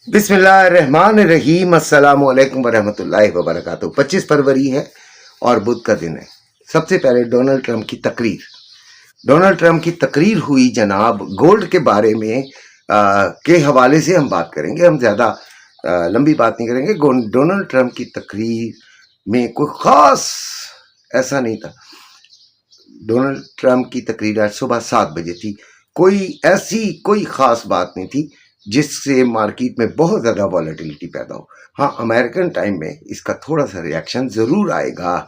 बिस्मिल्लाहिर्रहमानिर्रहीम अस्सलामुअलैकुम वरहमतुल्लाहि वबरकातुहू। 25 फरवरी है और बुध का दिन है। सबसे पहले डोनाल्ड ट्रंप की तकरीर हुई जनाब। गोल्ड के बारे में के हवाले से हम बात करेंगे। हम ज़्यादा लंबी बात नहीं करेंगे। डोनाल्ड ट्रंप की तकरीर में कोई ख़ास ऐसा नहीं था। डोनाल्ड ट्रंप की तकरीर आज सुबह 7 बजे थी। कोई ख़ास बात नहीं थी जिससे मार्केट में बहुत ज़्यादा वॉलेटिलिटी पैदा हो। हाँ, अमेरिकन टाइम में इसका थोड़ा सा रिएक्शन ज़रूर आएगा,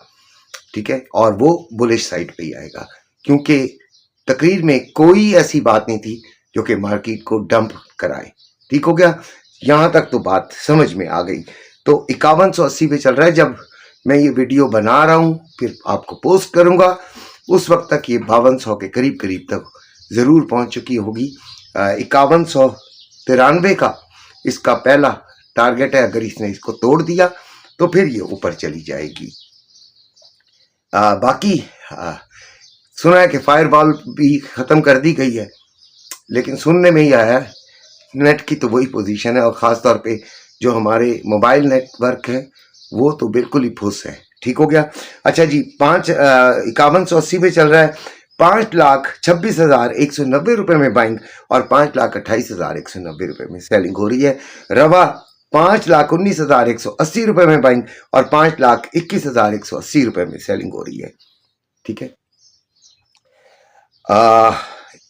ठीक है, और वो बुलिश साइड पे ही आएगा, क्योंकि तकरीर में कोई ऐसी बात नहीं थी जो कि मार्केट को डंप कराए। ठीक हो गया, यहाँ तक तो बात समझ में आ गई। तो 5180 पे चल रहा है। जब मैं ये वीडियो बना रहा हूँ फिर आपको पोस्ट करूँगा, उस वक्त तक ये 5200 के करीब करीब तक ज़रूर पहुँच चुकी होगी। 5193 का इसका पहला टारगेट है। अगर इसने इसको तोड़ दिया तो फिर ये ऊपर चली जाएगी। बाकी सुना है कि फायरवॉल भी ख़त्म कर दी गई है, लेकिन सुनने में ही आया है नेट की तो वही पोजीशन है, और ख़ास तौर पे जो हमारे मोबाइल नेटवर्क है वो तो बिल्कुल ही फुस है। ठीक हो गया। अच्छा जी, 5180 पे चल रहा है। 5,26,190 रुपये में बाइंग और 5,28,190 रुपये में सेलिंग हो रही है। रवा 5,19,180 रुपये में बाइंग और 5,21,180 रुपये में सेलिंग हो रही है। ठीक है।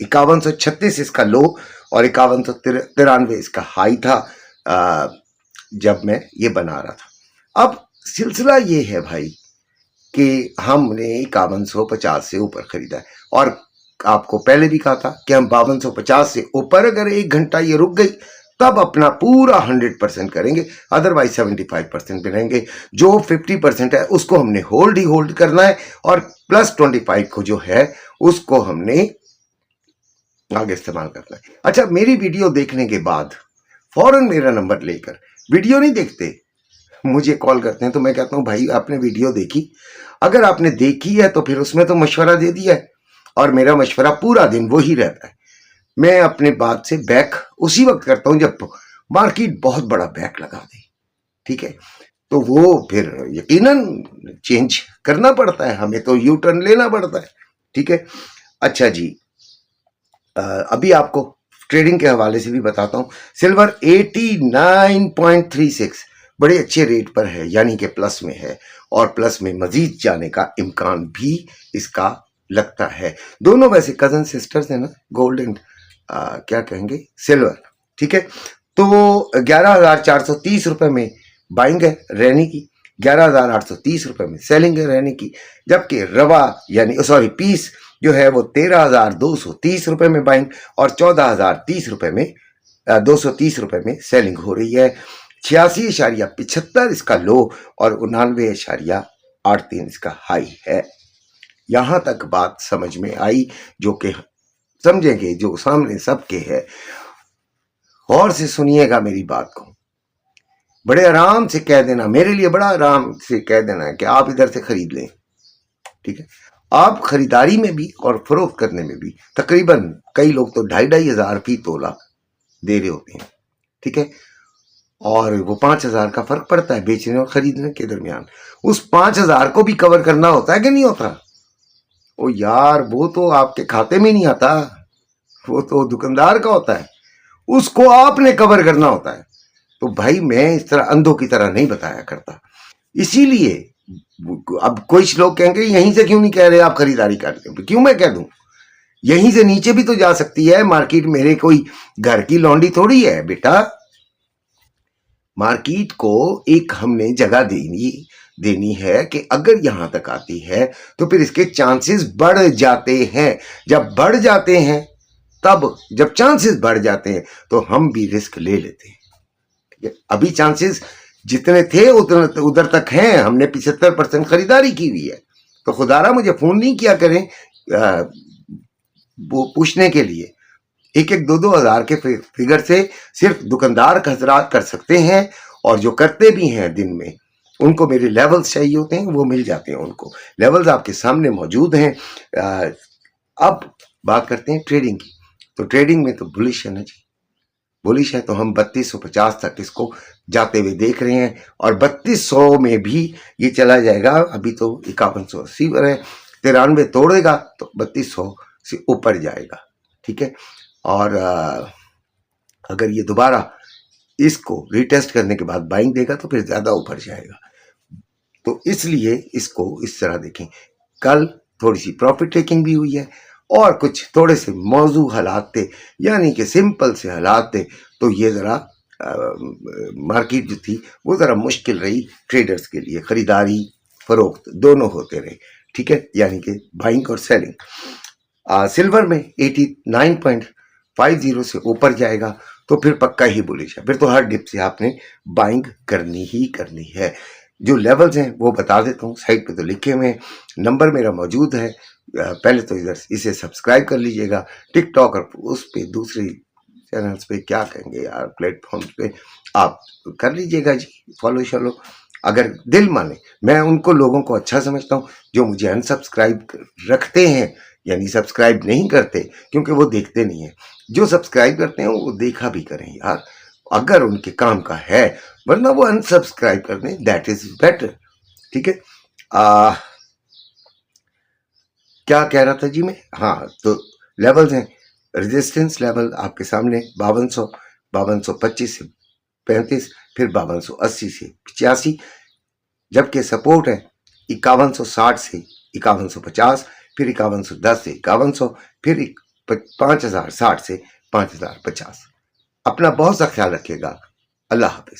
5136 इसका लो और 5193 इसका हाई था जब मैं ये बना रहा था। अब सिलसिला ये है भाई कि हमने 5150 से ऊपर खरीदा है, और आपको पहले भी कहा था कि हम 5250 से ऊपर अगर 1 घंटा ये रुक गई तब अपना पूरा 100% करेंगे, अदरवाइज 75% पे रहेंगे। जो 50% है उसको हमने होल्ड करना है, और प्लस 25 को जो है उसको हमने आगे इस्तेमाल करना है। अच्छा, मेरी वीडियो देखने के बाद फौरन मेरा नंबर लेकर, वीडियो नहीं देखते, मुझे कॉल करते हैं, तो मैं कहता हूं भाई आपने वीडियो देखी? अगर आपने देखी है तो फिर उसमें तो मशवरा दे दिया है, और मेरा मशवरा पूरा दिन वही रहता है। मैं अपने बात से बैक उसी वक्त करता हूं जब मार्केट बहुत बड़ा बैक लगा दे। ठीक है, तो वो फिर यकीनन चेंज करना पड़ता है, हमें तो यू टर्न लेना पड़ता है। ठीक है। अच्छा जी, अभी आपको ट्रेडिंग के हवाले से भी बताता हूं। सिल्वर 89.36 बड़े अच्छे रेट पर है, यानी कि प्लस में है, और प्लस में मजीद जाने का इम्कान भी इसका लगता है। दोनों वैसे कजन सिस्टर्स हैं ना, गोल्ड एंड क्या कहेंगे, सिल्वर। ठीक है। तो 11,430 रुपये में बाइंग है रहने की, 11,830 रुपये में सेलिंग है रहने की, जबकि रवा यानी पीस जो है वो 13,230 रुपये में बाइंग और 14,030 रुपये में 230 रुपये में सेलिंग हो रही है। 86.75 इसका लो और 99.83 इसका हाई है। यहां तक बात समझ में आई, जो कि समझेंगे, जो सामने सबके है। गौर से सुनिएगा मेरी बात को, बड़े आराम से कह देना, मेरे लिए बड़ा आराम से कह देना है कि आप इधर से खरीद लें। ठीक है। आप खरीदारी में भी और फरोख्त करने में भी तकरीबन कई लोग तो 2,500 फी तोला दे रहे होते हैं। ठीक है, और वो 5,000 का फर्क पड़ता है बेचने और खरीदने के दरमियान। उस 5,000 को भी कवर करना होता है कि नहीं होता? ओ यार, वो तो आपके खाते में नहीं आता, वो तो दुकानदार का होता है, उसको आपने कवर करना होता है। तो भाई मैं इस तरह अंधों की तरह नहीं बताया करता। इसीलिए अब कुछ लोग कहेंगे यहीं से क्यों नहीं कह रहे आप खरीदारी कर लें? क्यों मैं कह दूं? यहीं से नीचे भी तो जा सकती है मार्केट। मेरे कोई घर की लौंडी थोड़ी है बेटा। मार्केट को एक हमने जगह देनी है कि अगर यहां तक आती है तो फिर इसके चांसेस बढ़ जाते हैं। जब बढ़ जाते हैं, तब जब चांसेस बढ़ जाते हैं तो हम भी रिस्क ले लेते हैं। ठीक है, अभी चांसेस जितने थे उधर तक हैं। हमने 75% खरीदारी की हुई है। तो खुदारा मुझे फोन नहीं किया करें वो पूछने के लिए। 1-2 हज़ार के फिगर से सिर्फ दुकानदार हजरात कर सकते हैं, और जो करते भी हैं दिन में उनको मेरे लेवल्स चाहिए होते हैं, वो मिल जाते हैं उनको। लेवल्स आपके सामने मौजूद हैं। अब बात करते हैं ट्रेडिंग की। तो ट्रेडिंग में तो बुलिश है ना जी, बुलिश है, तो हम 3250 तक इसको जाते हुए देख रहे हैं। और 3200 में भी ये चला जाएगा। अभी तो 5180 पर है, 93 तोड़ेगा तो 3200 से ऊपर जाएगा। ठीक है, और अगर ये दोबारा इसको रिटेस्ट करने के बाद बाइंग देगा तो फिर ज्यादा ऊपर जाएगा। तो इसलिए इसको इस तरह देखें। कल थोड़ी सी प्रॉफिट टेकिंग भी हुई है और कुछ थोड़े से मौजू हालात थे, यानी कि सिंपल से हालात थे, तो ये ज़रा मार्केट जो थी वो ज़रा मुश्किल रही ट्रेडर्स के लिए। ख़रीदारी फरोख्त दोनों होते रहे। ठीक है, यानी कि बाइंग और सेलिंग। सिल्वर में 89.50 से ऊपर जाएगा तो फिर पक्का ही बुलिश है, फिर तो हर डिप से आपने बाइंग करनी ही करनी है। जो लेवल्स हैं वो बता देता हूँ, साइड पे तो लिखे हुए हैं, नंबर मेरा मौजूद है। पहले तो इधर इसे सब्सक्राइब कर लीजिएगा। टिकटॉक और उस पे दूसरे चैनल्स पे क्या कहेंगे यार, प्लेटफॉर्म्स पे आप कर लीजिएगा जी, फॉलो शॉलो अगर दिल माने। मैं उनको लोगों को अच्छा समझता हूँ जो मुझे अनसब्सक्राइब रखते हैं, यानी सब्सक्राइब नहीं करते, क्योंकि वो देखते नहीं है। जो सब्सक्राइब करते हैं वो देखा भी करें यार, अगर उनके काम का है, वरना वो अनसब्सक्राइब कर दें, दैट इज बेटर। ठीक है, क्या कह रहा था जी मैं, हाँ, तो लेवल्स हैं। रेजिस्टेंस लेवल आपके सामने 5200, 5225 से 35, फिर 5280 से 85, जबकि सपोर्ट है 5160 से 5150, फिर 5110 से 5100, फिर 5060 से 5050। अपना बहुत सा ख्याल रखिएगा। अल्लाह हाफिज।